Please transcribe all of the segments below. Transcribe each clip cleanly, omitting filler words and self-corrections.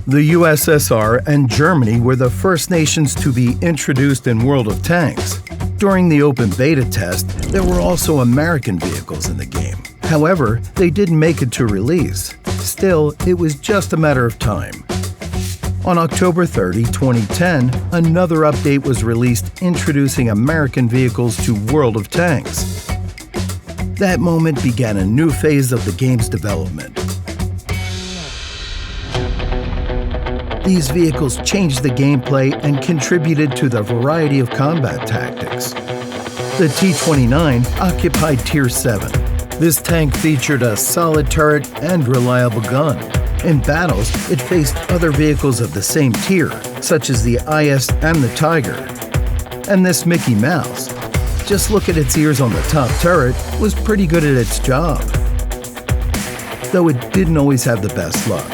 The USSR and Germany were the first nations to be introduced in World of Tanks. During the open beta test, there were also American vehicles in the game. However, they didn't make it to release. Still, it was just a matter of time. On October 30, 2010, another update was released introducing American vehicles to World of Tanks. That moment began a new phase of the game's development. These vehicles changed the gameplay and contributed to the variety of combat tactics. The T-29 occupied Tier 7. This tank featured a solid turret and reliable gun. In battles, it faced other vehicles of the same tier, such as the IS and the Tiger. And this Mickey Mouse, just look at its ears on the top turret, was pretty good at its job. Though it didn't always have the best luck.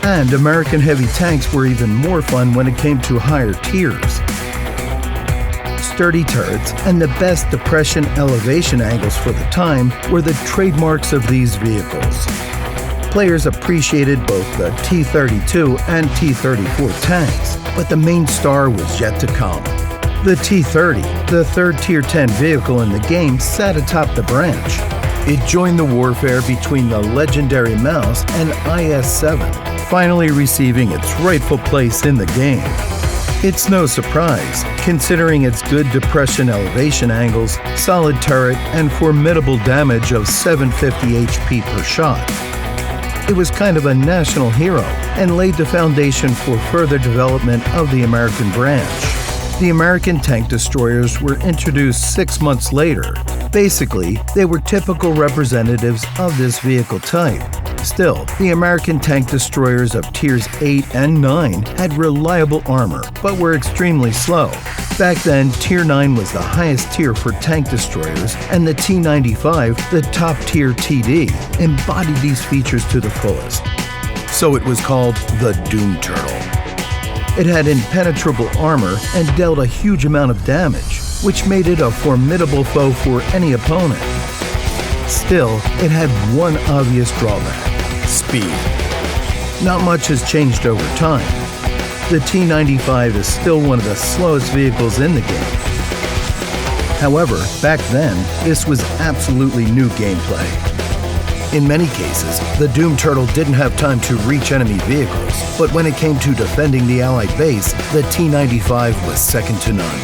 And American heavy tanks were even more fun when it came to higher tiers. Sturdy turrets and the best depression elevation angles for the time were the trademarks of these vehicles. Players appreciated both the T-32 and T-34 tanks, but the main star was yet to come. The T-30, the third Tier 10 vehicle in the game, sat atop the branch. It joined the warfare between the legendary Mouse and IS-7. Finally receiving its rightful place in the game. It's no surprise, considering its good depression elevation angles, solid turret, and formidable damage of 750 HP per shot. It was kind of a national hero and laid the foundation for further development of the American branch. The American tank destroyers were introduced 6 months later. Basically, they were typical representatives of this vehicle type. Still, the American tank destroyers of Tiers 8 and 9 had reliable armor, but were extremely slow. Back then, Tier 9 was the highest tier for tank destroyers, and the T-95, the top tier TD, embodied these features to the fullest. So it was called the Doom Turtle. It had impenetrable armor and dealt a huge amount of damage, which made it a formidable foe for any opponent. Still, it had one obvious drawback: speed. Not much has changed over time. The T-95 is still one of the slowest vehicles in the game. However, back then, this was absolutely new gameplay. In many cases, the Doom Turtle didn't have time to reach enemy vehicles, but when it came to defending the Allied base, the T-95 was second to none.